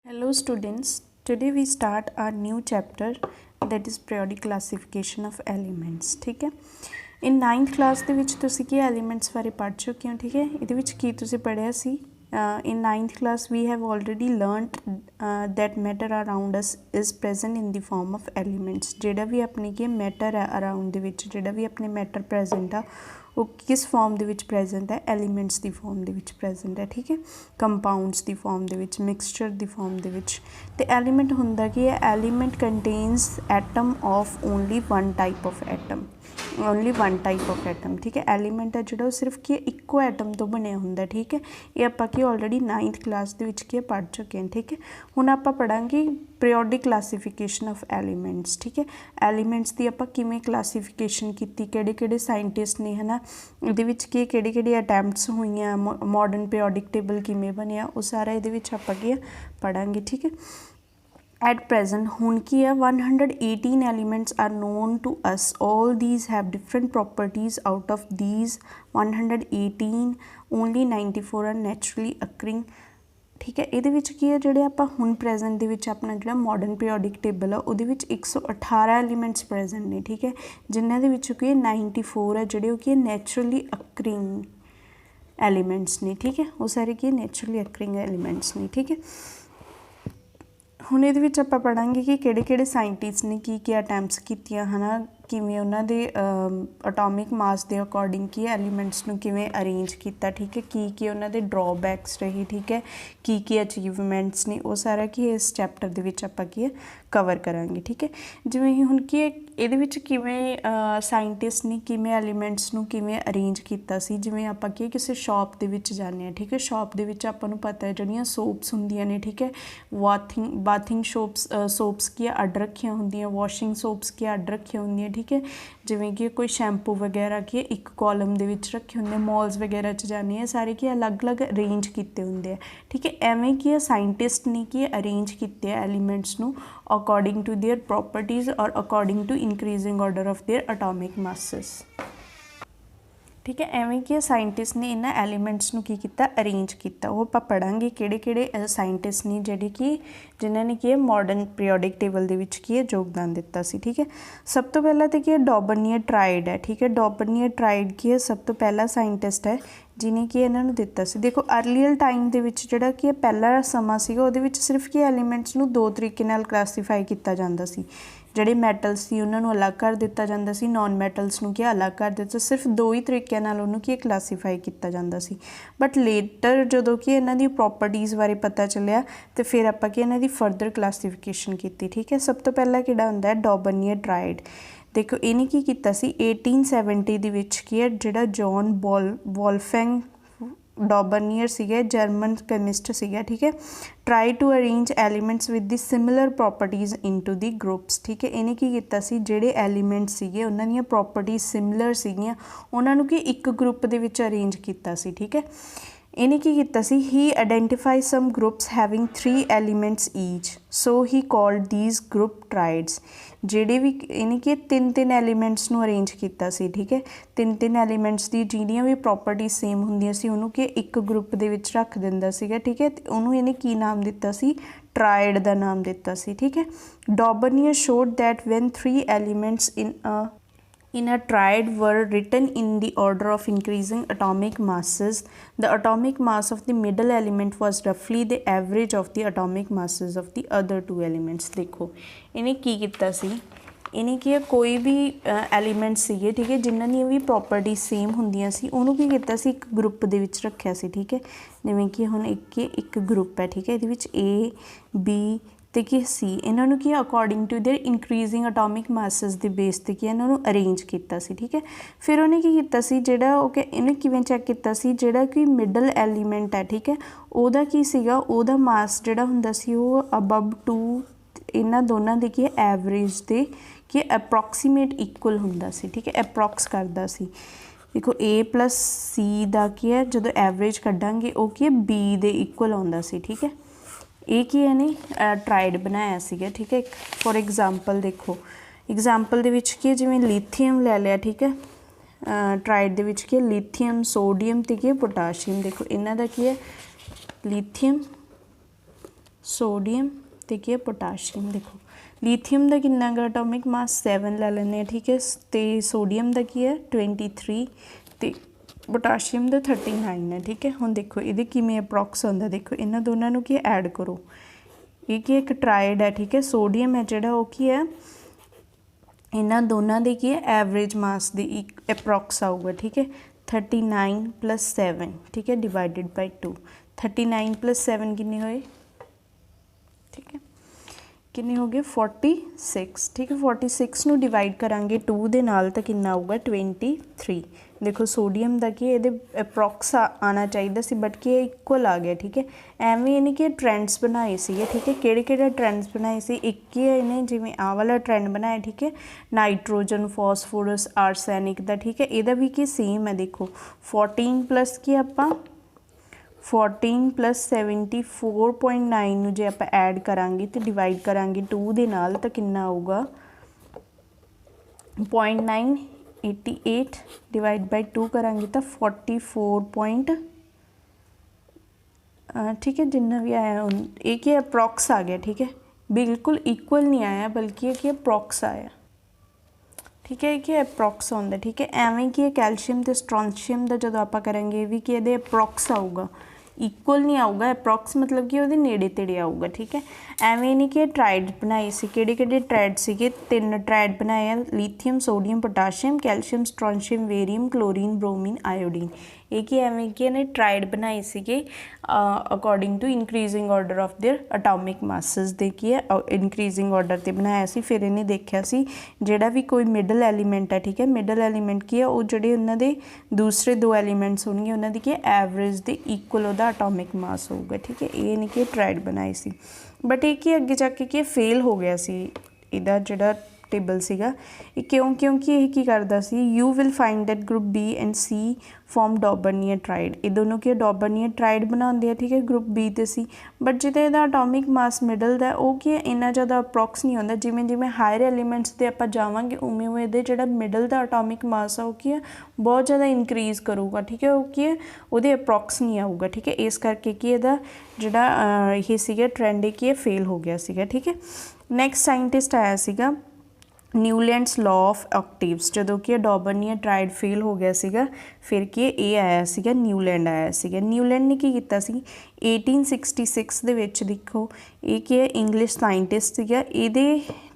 Hello students, today we start our new chapter that is periodic classification of elements. ठीक है in 9th class ਦੇ ਵਿੱਚ ਤੁਸੀਂ ਕੀ elements ਬਾਰੇ ਪੜ੍ਹ ਚੁੱਕੇ ਹੋ ਠੀਕ ਹੈ ਇਹਦੇ ਵਿੱਚ ਕੀ ਤੁਸੀਂ ਪੜ੍ਹਿਆ ਸੀ in 9th class we have already learnt that matter around us is present in the form of elements ਜਿਹੜਾ ਵੀ ਆਪਣੀ ਕੀ matter ਹੈ around ਦੇ ਵਿੱਚ ਜਿਹੜਾ ਵੀ ਆਪਣੇ matter present ਆ वो किस फॉर्म दे विच प्रेजेंट है एलीमेंट्स की फॉर्म दे विच प्रेजेंट है ठीक है कंपाउंड्स की फॉर्म दे विच मिक्सचर की फॉर्म दे विच ते एलीमेंट हुंदा की है element contains atom of only one type of atom only one type of atom ठीक है एलीमेंट है जो सिर्फ कि इक्को एटम तो बनया हुंदा ठीक है ये आपां की ऑलरेडी 9th क्लास दे विच की पढ़ चुके हैं ठीक है हुण आपां पढ़ांगे पीरियोडिक क्लासीफिकेशन ऑफ एलीमेंट्स ठीक है एलीमेंट्स की आपां किवें क्लासीफिकेशन कीती किहड़े-किहड़े साइंटिस्ट ने है ना इहदे विच की किहड़ी-किहड़ी अटैम्प्ट्स होईयां मॉडर्न पीरियोडिक टेबल किवें बनिया वो सारा इहदे विच आपां की पढ़ांगे ठीक है at present हुण की है 118 elements are known to us all these have different properties out of these 118 only 94 are naturally occurring ठीक है ये की है जोड़े आप हुण प्रेजेंट के अपना जो मॉडर्न पीरियोडिक टेबल है वो 118 एलीमेंट्स प्रेजेंट ने ठीक है जिन्होंने की 94 है जोड़े कि नैचुरली अक्रिंग एलीमेंट्स ने ठीक है वो सारे की नैचुरली अक्रिंग एलीमेंट्स ने ठीक है हुण इहदे विच आपां पढ़ांगे कि किहड़े-किहड़े साइंटिस्ट ने की अटैम्प्ट्स कीतियां है ना किवें उन्हां दे एटॉमिक मास दे अकॉर्डिंग की एलीमेंट्स नूं किवें अरेंज कीता ठीक है की उन्हां दे ड्रॉबैक्स रही ठीक है की अचीवमेंट्स ने वो सारा कि इस चैप्टर दे विच आपां की कवर करांगे ठीक है जिवें हुण की इहदे विच किवें साइंटिस्ट ने किवें एलीमेंट्स नूं किवें अरेंज कीता सी जिवें आपां की किसी शॉप दे विच जाने आ ठीक है शॉप दे विच आपां नूं पता है जिहड़ियां सोप्स हुंदियां ने ठीक है बाथिंग सोप्स की अड रखियां हुंदियां वॉशिंग सोप्स की अड रखियां हुंदियां ठीक है जिवें कि कोई शैंपू वगैरह की एक कॉलम दे विच रखे हुंदे मॉल्स वगैरह च जाने सारे की अलग अलग अरेंज किए होंगे ठीक है एवें कि साइंटिस्ट ने कि अरेंज किए एलीमेंट्स नूं अकॉर्डिंग टू देयर प्रॉपर्टीज़ और according to increasing order of their atomic masses ठीक है एवें कि साइंटिस्ट ने इन्हां एलीमेंट्स नूं की कीता अरेंज किया वो आपां पढ़ांगे किहड़े-किहड़े साइंटिस्ट ने जिहड़े कि जिन्होंने कि मॉडर्न पीरियोडिक टेबल दे विच की योगदान दिता सी ठीक है सब तो पहला तो कि डॉबर्नियर ट्राइड है ठीक है डॉबर्नियर ट्राइड की है सब तो पहला साइंटिस्ट है जिन्हें कि इन्होंने दिता सी देखो अर्लीअर टाइम दे विच जिहड़ा कि पहला समा सीगा उहदे विच सिर्फ कि एलीमेंट्स नूं दो तरीके नाल क्लासीफाई किया जाता सी ਜਿਹੜੇ ਮੈਟਲਸ ਸੀ ਉਹਨਾਂ ਨੂੰ ਅਲੱਗ ਕਰ ਦਿੱਤਾ ਜਾਂਦਾ ਸੀ ਨॉन ਮੈਟਲਸ ਨੂੰ ਕੀ ਅਲੱਗ ਕਰ ਦਿੱਤਾ ਸਿਰਫ ਦੋ ਹੀ ਤਰੀਕਿਆਂ ਨਾਲ ਉਹਨੂੰ ਕੀ ਕਲਾਸੀਫਾਈ ਕੀਤਾ ਜਾਂਦਾ ਸੀ ਬਟ ਲੇਟਰ ਜਦੋਂ ਕਿ ਇਹਨਾਂ ਦੀ ਪ੍ਰੋਪਰਟੀਜ਼ ਬਾਰੇ ਪਤਾ ਚੱਲਿਆ ਤੇ ਫਿਰ ਆਪਾਂ ਕੀ ਇਹਨਾਂ ਦੀ ਫਰਦਰ ਕਲਾਸੀਫਿਕੇਸ਼ਨ ਕੀਤੀ ਠੀਕ ਹੈ ਸਭ ਤੋਂ ਪਹਿਲਾਂ ਕਿਹੜਾ ਹੁੰਦਾ ਹੈ ਡੌਬਰਨੀਅਰ ਟਰਾਇਡ ਦੇਖੋ ਇਹਨੇ ਕੀ ਕੀਤਾ ਸੀ 1870 ਦੇ ਵਿੱਚ ਕੀ ਹੈ ਜਿਹੜਾ ਜੌਨ ਵੋਲਫੈਂਗ डॉबर्नियर सीगे जर्मन केमिस्ट सीगा ठीक है try to arrange elements with the similar properties into the groups ठीक है इन्हें की कीता सी जेडे एलीमेंट्स सीगे उन्हां दी प्रॉपर्टीज़ सिमिलर सीगियां उन्हां नूं कि एक ग्रुप दे विच अरेंज कीता सी ठीक है इन्हें की कीता सी he identify some groups having 3 elements each so he called these group triads ਜਿਹੜੇ ਵੀ इन्हें कि तीन एलीमेंट्स नूं अरेंज किया सी ठीक है तीन एलीमेंट्स दी जिहड़ियां भी प्रॉपर्टीज़ सेम हुंदियां सी उहनूं कि एक ग्रुप दे विच रख दिंदा सीगा ठीक है उहनूं इहने की नाम दिता सी ट्राइड दा नाम दिता सी ठीक है डॉबर्नियर showed that when 3 elements in a triad were written in the order of increasing atomic masses the atomic mass of the middle element was roughly the average of the atomic masses of the other two elements देखो इन्हें की कीता सी इन्हें की कोई भी element सीगे ठीक है जिन्हां दी भी प्रॉपर्टी सेम हुंदियां सी उहनूं की कीता सी एक ग्रुप दे विच रखिया सी ठीक है जिवें कि हुण एक ग्रुप है ठीक है इहदे विच A B ਤੇ ਕਿ ਸੀ ਇਹਨਾਂ ਨੂੰ ਕੀ according to their increasing atomic masses ਦੇ ਬੇਸ ਤੇ ਕੀ ਇਹਨਾਂ ਨੂੰ ਅਰੇਂਜ ਕੀਤਾ ਸੀ ਠੀਕ ਹੈ ਫਿਰ ਉਹਨੇ ਕੀ ਕੀਤਾ ਸੀ ਜਿਹੜਾ ਉਹ ਕਿ ਇਹਨੇ ਕਿਵੇਂ ਚੈੱਕ ਕੀਤਾ ਸੀ ਜਿਹੜਾ ਕਿ ਮਿਡਲ ਐਲੀਮੈਂਟ ਹੈ ਠੀਕ ਹੈ ਉਹਦਾ ਕੀ ਸੀਗਾ ਉਹਦਾ ਮਾਸ ਜਿਹੜਾ ਹੁੰਦਾ ਸੀ ਉਹ ਅਬਵ 2 ਇਹਨਾਂ ਦੋਨਾਂ ਦੇ ਕੀ ਐਵਰੇਜ ਦੇ ਕਿ ਅਪਰੋਕਸੀਮੇਟ ਇਕੁਅਲ ਹੁੰਦਾ ਸੀ ਠੀਕ ਹੈ ਅਪਰੋਕਸ ਕਰਦਾ ਸੀ देखो A प्लस C ਦਾ ਕੀ ਹੈ ਜਦੋਂ ਐਵਰੇਜ ਕੱਢਾਂਗੇ ਉਹ ਕੀ B ਦੇ ਇਕੁਅਲ ਆਉਂਦਾ ਸੀ ਠੀਕ ਹੈ ਇਹ ਕੀ ਇਹਨੇ ਟਰਾਇਡ ਬਣਾਇਆ ਸੀਗਾ ਠੀਕ ਹੈ ਫੋਰ ਐਗਜ਼ਾਮਪਲ ਦੇਖੋ ਐਗਜ਼ਾਮਪਲ ਦੇ ਵਿੱਚ ਕੀ ਜਿਵੇਂ ਲੀਥੀਅਮ ਲੈ ਲਿਆ ਠੀਕ ਹੈ ਟਰਾਇਡ ਦੇ ਵਿੱਚ ਕੀ ਲੀਥੀਅਮ ਸੋਡੀਅਮ ਤੇ ਕੀ ਪੋਟਾਸ਼ੀਅਮ ਦੇਖੋ ਇਹਨਾਂ ਦਾ ਕੀ ਹੈ ਲੀਥੀਅਮ सोडियम ते की पोटाशियम। देखो ਲੀਥੀਅਮ ਦਾ ਕਿੰਨਾ ਗਾ ਐਟੋਮਿਕ ਮਾਸ 7 ਲੈ ਲੈਂਦੇ ਆ, ਠੀਕ ਹੈ। ਤੇ ਸੋਡੀਅਮ ਦਾ ਕੀ ਹੈ 23 ਤੇ पोटाशियम ਦਾ 39 है, ठीक है। हुण देखो ये किमें अप्रॉक्स आउंदा, देखो इन्हां दोनों नूं की ऐड करो, ये की एक ट्राइड है, ठीक है। सोडियम है जिहड़ा वो की है इन्हां दोनों दे की है एवरेज मास दी अप्रॉक्स आऊगा, ठीक है। 39 + 7, ठीक है, डिवाइडेड बाय 2। 39 + 7 किन्ने होए, ठीक है, किन्ने हो गए 46, ठीक है। 46 नूं डिवाइड करांगे 2 दे नाल तां किन्ना आऊगा 23। देखो सोडियम का कि ये अप्रॉक्स आना चाहिए सी, बट कि इक्वल आ गया, ठीक है। एवें इन्हें कि ट्रेंड्स बनाए सी, ठीक है। किहड़े ट्रेंड्स बनाए सी, एक ही है इन्हें जिवें आ वाला ट्रेंड बनाया, ठीक है, नाइट्रोजन फॉस्फोरस आर्सैनिक का, ठीक है। यदा भी कि सेम है, देखो 14 प्लस की आपां 14 + 74.9 नूं जे आपां ऐड करांगे तो डिवाइड करांगे 2 दे नाल तां किन्ना आऊगा 0.988 डिवाइड बाय 2 करांगे तो 44 ठीक है, जिन्ना भी आया एक ही अप्रॉक्स आ गया, ठीक है। बिल्कुल इक्वल नहीं आया बल्कि एक अप्रॉक्स आया, ठीक है, कि अप्रॉक्स आउंदा, ठीक है। एवें कि कैल्शियम तो स्ट्रोंशियम का जो आप करेंगे भी कि ये अप्रॉक्स आऊगा, इक्वल नहीं आऊगा, अप्रॉक्स मतलब कि वो नेड़े तेड़े आऊगा, ठीक है। एवें नहीं कि ट्राइड बनाए सी, किहड़े ट्राइड सीगे 3 ट्राइड बनाए, lithium sodium potassium calcium strontium barium chlorine bromine iodine. ये कि एवें कि इन्हें ट्राइड बनाए सीगे according to increasing order of their atomic masses दे की है इनक्रीजिंग ऑर्डर ते बनाया सी। फिर इन्हें देखा सी जिहड़ा भी कोई मिडल एलीमेंट है, ठीक है, मिडल एलीमेंट की है वो जिहड़े उन्हां दे दूसरे 2 एलीमेंट्स होणगे उन्हां दी की एवरेज दे इक्वल उहदा अटोमिक मास होगा, ठीक है। ये नहीं कि ट्राइड बनाए सी, बट ये कि अगे जाके कि फेल हो गया सी इहदा जिहड़ा टेबल सीगा। क्योंकि यह की करदा सी, you will find that group B and C form Dobereiner triad, ये दोनों की डॉबरनियर ट्राइड बनाते हैं, ठीक है, ग्रुप बी ते सी। बट जिते इहदा एटॉमिक मास मिडल दा वो की इन्ना ज़्यादा अप्रॉक्स नहीं होंदा, जिवें जिवें हायर एलीमेंट्स ते आपां जावांगे उवें उवें इहदे जिहड़ा मिडल दा एटॉमिक मास आ वो की है बहुत ज़्यादा इनक्रीज़ करूगा, ठीक है। वो की है उहदे अप्रॉक्स नहीं आऊगा, ठीक है। इस करके कि इहदा जिहड़ा ये सीगा ट्रेंड की फेल हो गया सीगा, ठीक है। नैक्सट साइंटिस्ट आया सीगा न्यूलैंड्स लॉ ऑफ ऑक्टेव्स, जो कि डॉबरनियर ट्राइड फेल हो गया सीगा, फिर कि ये आया सीगा न्यूलैंड आया सीगा। न्यूलैंड ने की कीता सी 1866 दे विच, देखो ये कि इंग्लिश साइंटिस्ट सीगा, इहदे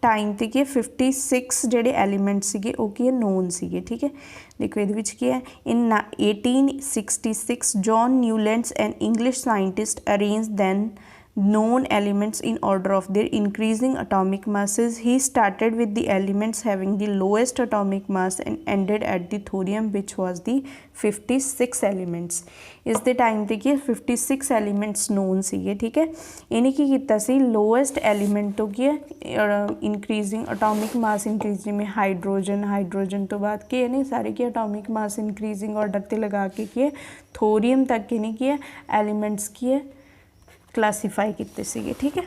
टाइम ते कि 56 जिहड़े एलीमेंट सीगे वो कि नोन सीगे, ठीक है। देखो ये विच की है in 1866 John Newlands and English scientist arrange than known elements in order of their increasing atomic masses. He started with the elements having the lowest atomic mass and ended at the thorium, which was the 56 elements. इस दे time ते कि 56 elements known सीगे, ठीक है। इन्हें की कीता सी lowest element तो की इनक्रीजिंग अटोमिक मास इंक्रीजिंग में हाइड्रोजन तो बाद के नहीं सारे की अटोमिक मास इंक्रीजिंग ऑर्डर ते लगा के थोरियम तक इन्हें की एलीमेंट्स की क्लासीफाई किए सीगे, ठीक है।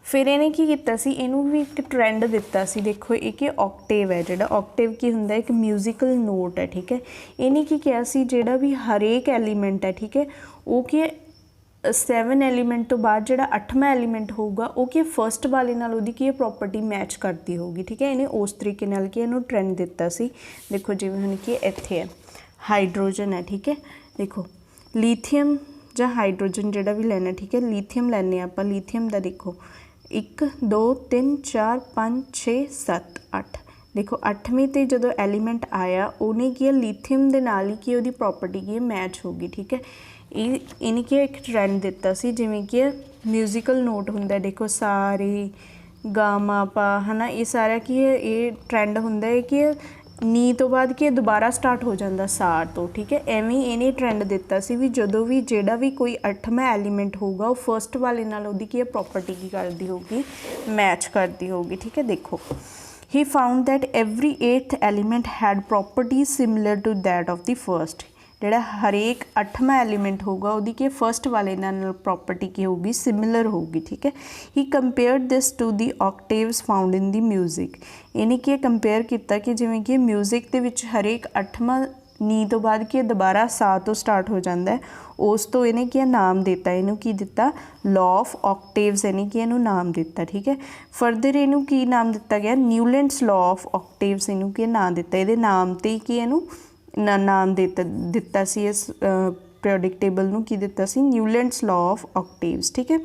फिर इन्हें की कीता सी, इनू भी एक ट्रेंड दिता सी, देखो एक ऑक्टेव है, जिहड़ा ऑक्टेव की हुंदा एक म्यूजिकल नोट है, ठीक है। इन्हें की किया सी जिहड़ा भी हरेक एलीमेंट है, ठीक है, वो कि 7 एलीमेंट तो बाद जिहड़ा 8वां एलीमेंट होगा वो कि फर्स्ट वाले नाल उहदी की प्रॉपर्टी मैच करती होगी, ठीक है। इन्हें उस तरीके नाल कि इहनूं ट्रेंड दिता सी। देखो जिवें हुण कि इत्थे है हाइड्रोजन है, ठीक है, देखो लीथियम ਜਾਂ हाइड्रोजन जिहड़ा भी लैना, ठीक है, लीथियम लैने आपां, लीथियम का देखो 1 2 3 4 5 6 7 8, देखो 8वें ते जदों एलीमेंट आया उन्हें की लीथियम दे नाल ही की उहदी प्रॉपर्टी की मैच होगी, ठीक है। इन्हें की एक ट्रेंड दिता सी जिवें कि म्यूजिकल नोट हुंदा, देखो सारे गामा पा है ना, ये सारा की ये ट्रेंड हुंदा है कि नी तो बाद कि दोबारा स्टार्ट हो जाता सार तो, ठीक है। एवें इन्हें ट्रेंड दिता सी भी जदों भी जिहड़ा भी कोई 8वां एलीमेंट होगा वो फर्स्ट वाले नाल उहदी की प्रॉपर्टी की करती होगी मैच करती होगी, ठीक है। देखो he found that every 8th element had properties similar to that of the first, जिहड़ा हरेक 8वां एलीमेंट होगा उहदी की फर्स्ट वाले नाल प्रॉपर्टी की होगी सिमिलर होगी, ठीक है। He compared this to the octaves found in the music, इन्हें कि कंपेयर किया कि जिवें कि म्यूजिक दे विच हरेक 8वां ਨੀ तो बाद की दोबारा सा तो स्टार्ट हो जाता है, उस तो इन्हें क्या नाम दिता, इनू की दिता लॉ ऑफ ऑक्टेव्स, इन्हें कि इनू नाम दिता। ठीक है, फरदर इनू की नाम दिता गया न्यूलैंड्स लॉ ऑफ ऑक्टेव्स, इनू की नाम दिता, ये नाम ते ही कि इनू नाम दिता सी इस पीरियोडिक टेबल नू की दिता सी न्यूलैंड्स लॉ ऑफ ऑक्टेव्स। ठीक है,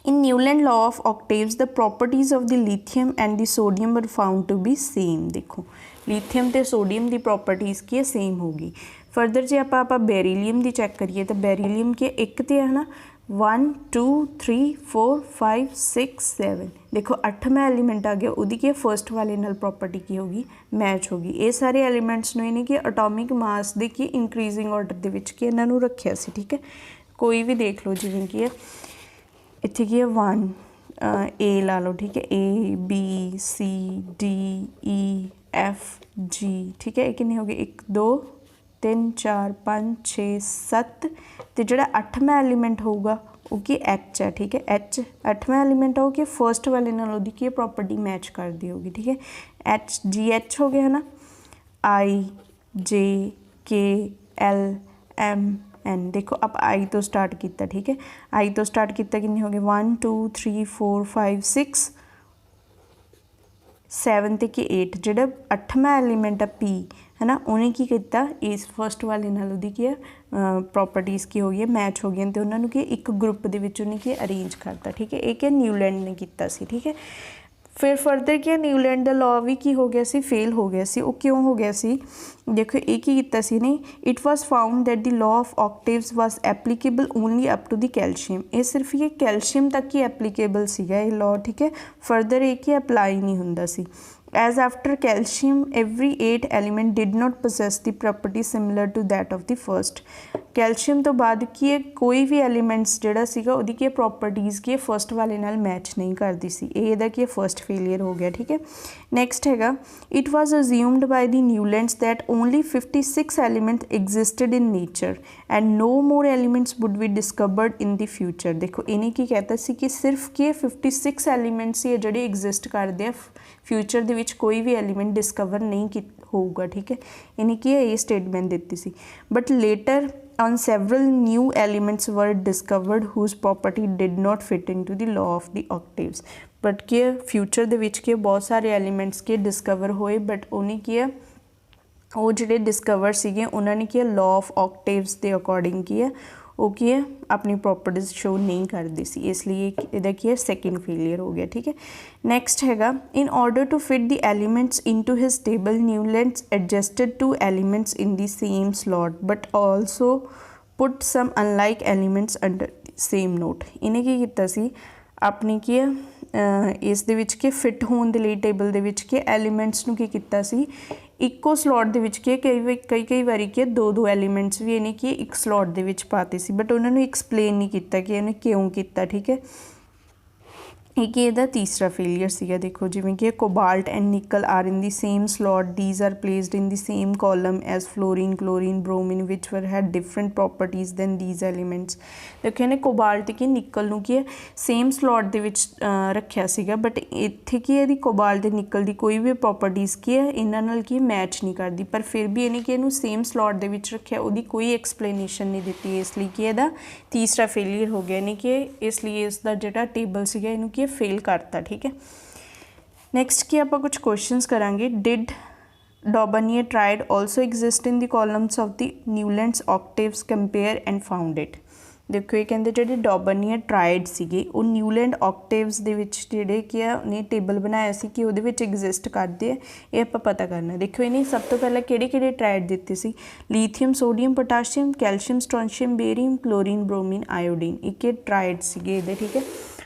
in Newland law of octaves the properties of the lithium and the sodium were found to be same। देखो लिथियम ਤੇ सोडियम ਦੀ प्रॉपर्टीज़ की सेम होगी। फर्दर जे आप बेरीलियम की चैक करिए तो बेरीलियम के एक तो है ना 1 2 3 4 5 6 7, देखो 8वां एलीमेंट आ गया, उसकी की फर्स्ट वाले नाल प्रॉपर्टी की होगी मैच होगी। ये सारे एलीमेंट्स ने इन्हें कि अटोमिक मास के की इंक्रीजिंग ऑर्डर के विच कि इन्हों रखा सी। ठीक है, कोई भी देख लो जिवें कि है इत्थे की है 1 ए ला लो। ठीक है, A B C D E F G. ठीक है, ये कितने हो गए 1 2 3 4 5 6 7 तो जोड़ा 8वां एलीमेंट होगा वो कि एच है। ठीक है, एच 8वां एलीमेंट हो कि फर्स्ट वाले नाल ओहदी की प्रॉपर्टी मैच कर दी होगी। ठीक है, एच जी एच हो गया है ना, आई जे के एल एम एन। देखो आप आई तो स्टार्ट किया। ठीक है, आई तो स्टार्ट किया कितने हो गए 1 2 3 4 5 6 7 ते कि 8, जो 8वां एलीमेंट है पी है ना, उन्हें की किया इस फर्स्ट वाले नाल उहदी की प्रॉपर्टीज़ की हो गई मैच हो गई तो उन्होंने कि एक ग्रुप के विच उन्हें की अरेंज करता। ठीक है, एक न्यूलैंड ने किया सी। ठीक है, फिर फरदर क्या न्यूलैंड का लॉ भी की हो गया सी, फेल हो गया सी। वो क्यों हो गया सी, देखो एक ही किया सी नहीं, it was found that the law of octaves was applicable only up to the calcium. ये सिर्फ ये कैल्शियम तक ही एप्लीकेबल सीगा ये लॉ। ठीक है, फरदर एक ही अप्लाई नहीं हुंदा सी। As after calcium, every 8 element did not possess the property similar to that of the first। Calcium तो बाद की कोई भी एलीमेंट्स जोड़ा सीगा उहदी की प्रॉपर्टीज़ की फर्स्ट वाले नाल मैच नहीं करती सी, इहदा की फर्स्ट फेलियर हो गया। ठीक है, नैक्सट हैगा it was assumed by the Newlands that only 56 element existed in nature and no more elements would be discovered in the future. देखो इन्हें की कहता सी कि सिर्फ कि 56 एलीमेंट्स ही जोड़े एग्जिस्ट करते हैं, फ्यूचर दे विच कोई भी एलीमेंट डिस्कवर नहीं होगा। ठीक है, इन्हें की ये स्टेटमेंट दी सी, but later on several new elements were discovered whose property did not fit into the law of the octaves। But कि फ्यूचर दे विच के बहुत सारे एलीमेंट्स के डिस्कवर होए बट उन्हें की वो जोड़े डिस्कवर सीगे उन्होंने की लॉ ऑफ ऑक्टेव्स के अकॉर्डिंग की है वो की है अपनी प्रॉपर्टीज शो नहीं करती सी, इसलिए इहदा की है सैकेंड फेलियर हो गया। ठीक है, नैक्सट हैगा in order to fit the elements into his table Newlands adjusted 2 elements in the same slot but also put some unlike elements under same note. इन्हें की किया सी अपनी की इस दे विच के फिट होने के लिए टेबल दे विच के एलीमेंट्स नूं की किया सी इक्को स्लॉट दे विच के कई बारी के 2 एलीमेंट्स भी इन्हें कि एक स्लॉट दे विच पाते सी बट उन्होंने एक्सप्लेन नहीं किया कि इन्हें क्यों किया। ठीक है, एक ਇਹਦਾ तीसरा फेलियर सीगा। देखो जिवें कि cobalt and nickel are in the same slot, these are placed in the same column as fluorine chlorine bromine which were had different properties than these elements. देखो इन्हें कोबाल्ट की निकल नूं की सेम स्लॉट दे विच रखिया सीगा बट इत्थे की इहदी कोबाल्ट ते निकल की कोई भी प्रॉपर्टीज़ की है इन्हां नाल की मैच नहीं करती, पर फिर भी इन्हें कि इहनूं सेम स्लॉट दे विच रखिया उहदी कोई एक्सप्लेनेशन नहीं दी, इसलिए कि इहदा तीसरा फेलियर हो गया। इन्हें कि इसलिए इसका जिहड़ा टेबल सीगा इहनूं की फेल करता। ठीक है, नैक्सट की आप कुछ क्वेश्चंस करांगे। Did Daubernier tried also exist in the columns of the Newlands octaves compare and found it. देखो ये कहते जो डॉबनियर ट्राइड सीगे वो न्यूलैंड ऑक्टेव्स दे विच जिहड़े कि उन्हें टेबल बनाया सी कि उहदे विच एग्जिस्ट करते हैं, ये आप पता करना। देखो इन्हें सब तो पहले किहड़े ट्राइड दिते सी, lithium sodium potassium calcium strontium barium chlorine bromine iodine, एक ट्राइड सीगे इहदे। ठीक है,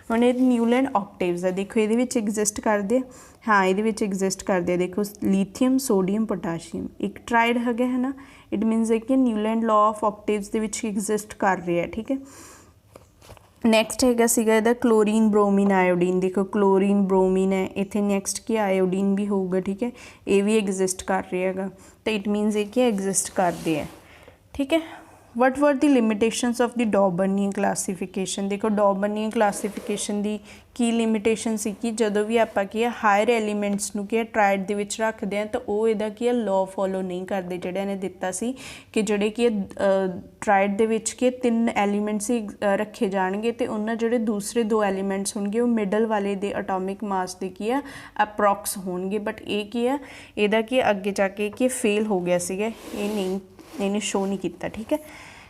ਹੁਣ ਇਹ न्यूलैंड ऑक्टेव्स है, देखो ये एग्जिस्ट करते हाँ ये एग्जिस्ट करते देखो लिथियम सोडियम पोटाशियम एक ट्राइड है ना, इट मीनस है कि न्यूलैंड लॉ ऑफ ऑक्टेव्स के एग्जिस्ट कर रहे हैं। ठीक है, नैक्सट हैगा सीगा इहदा क्लोरीन ब्रोमीन आयोडीन। देखो क्लोरीन ब्रोमीन है इत्थे, नैक्सट की आयोडीन भी होगा। ठीक है, ये भी एग्जिस्ट कर रहा है तो इट मीनस है कि एग्जिस्ट करते हैं। ठीक है, what were the limitations of the Dobereiner classification. देखो डॉबर्नियन क्लासीफिकेशन की की लिमिटेशन सी कि जदों भी आपां की हायर एलीमेंट्स नूं की ट्राइड दे विच रखदे हैं तो वो इहदा की लॉ फॉलो नहीं करते, जिहड़े इहने दिता सी कि जिहड़े कि ट्राइड दे विच के 3 एलीमेंट्स ही रखे जाणगे ते उन्हां जिहड़े दूसरे 2 एलीमेंट्स होणगे वो मिडल वाले दे एटॉमिक मास दे की अप्रॉक्स होणगे। बट ये की है इहदा की अगे जाके कि फेल हो गया सीगा, ये नहीं इन्हें शो नहीं किया। ठीक है,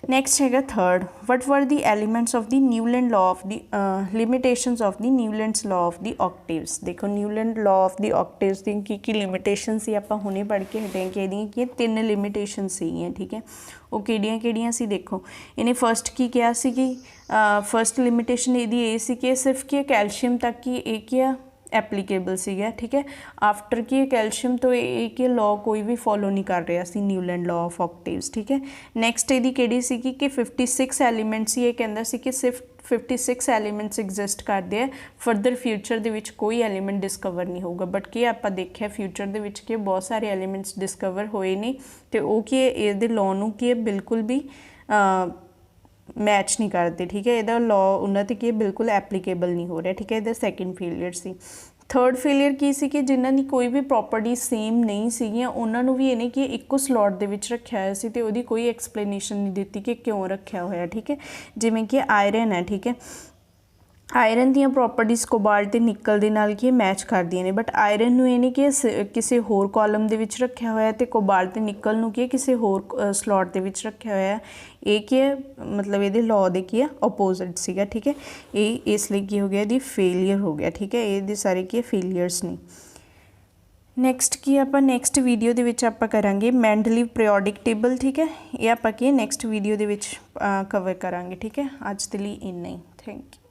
नैक्सट है third, what were the elements of the Newland law of the limitations of the Newlands law of the octaves. देखो Newland law of the octaves की लिमिटेशन सी आपां हुणे पढ़ के हटे कि 3 लिमिटेशन सी। ठीक है, वो किहड़ियां सी देखो, इन्हें फर्स्ट की कहा सी कि फर्स्ट लिमिटेशन इहदी ये सी कि सिर्फ कि कैल्शियम तक ही एक ही एप्लीकेबल सीगा। ठीक है, आफ्टर की कैल्शियम तो एक लॉ कोई भी फॉलो नहीं कर रहा सी न्यूलैंड लॉ ऑफ ऑक्टेव्स। ठीक है, नैक्सट यदि किहड़ी सी कि 56 एलीमेंट्स ही, ये कहता सी कि सिर्फ 56 एलीमेंट्स एग्जिस्ट करते हैं, फरदर फ्यूचर दे विच कोई एलीमेंट डिस्कवर नहीं होगा। बट कि आपां देखिया फ्यूचर दे विच कि बहुत सारे एलीमेंट्स डिस्कवर होए नहीं तो वो कि इहदे लॉ नूं कि बिल्कुल भी मैच नहीं करते। ठीक है, यदा लॉ उन्होंने कि बिल्कुल एप्लीकेबल नहीं हो रहा। ठीक है, यदा सैकेंड फेलियर सी। थर्ड फेलियर की सी कि जिन्हां दी कोई भी प्रॉपर्टी सेम नहीं सीगियां उन्होंने भी इन्हें कि इक्को स्लॉट दे विच रखिया होया सी ते उहदी कोई एक्सप्लेनेशन नहीं दी कि क्यों रखिया होया। ठीक है, जिवें कि आयरन है। ठीक है, आयरन ਦੀਆਂ प्रॉपर्टीज़ कोबाल्ट ਤੇ ਨਿਕਲ ਦੇ ਨਾਲ ਕੀ मैच ਕਰਦੀਆਂ ਨੇ, बट आयरन ਨੂੰ ਇਹ ਨਹੀਂ ਕਿ ਕਿਸੇ ਹੋਰ ਕਾਲਮ ਦੇ ਵਿੱਚ ਰੱਖਿਆ ਹੋਇਆ ਤੇ ਕੋਬਾल्ट ਤੇ ਨਿਕਲ ਨੂੰ ਕੀ ਕਿਸੇ ਹੋਰ ਸਲੋਟ ਦੇ ਵਿੱਚ ਰੱਖਿਆ ਹੋਇਆ। ਇਹ ਕੀ ਹੈ मतलब ਇਹਦੇ ਲਾਅ ਦੇ ਕੀ ਹੈ ਆਪੋਜ਼ਿਟ ਸੀਗਾ। ਠੀਕ ਹੈ, ਇਹ ਇਸ ਲਈ ਕੀ ਹੋ ਗਿਆ ਇਹਦੀ ਫੇਲੀਅਰ ਹੋ ਗਿਆ। ਠੀਕ ਹੈ, ਇਹਦੇ ਸਾਰੇ ਕੀ ਫੇਲੀਅਰਸ ਨੇ। ਨੈਕਸਟ ਕੀ ਆਪਾਂ ਨੈਕਸਟ ਵੀਡੀਓ ਦੇ ਵਿੱਚ ਆਪਾਂ ਕਰਾਂਗੇ ਮੈਂਡਲੀਵ ਪੀਰੀਓਡਿਕ ਟੇਬਲ। ਠੀਕ ਹੈ, ਇਹ ਆਪਾਂ ਕੀ ਨੈਕਸਟ ਵੀਡੀਓ ਦੇ ਵਿੱਚ ਕਵਰ ਕਰਾਂਗੇ। ਠੀਕ ਹੈ, ਅੱਜ ਦੇ ਲਈ ਇੰਨਾ ਹੀ। Thank you.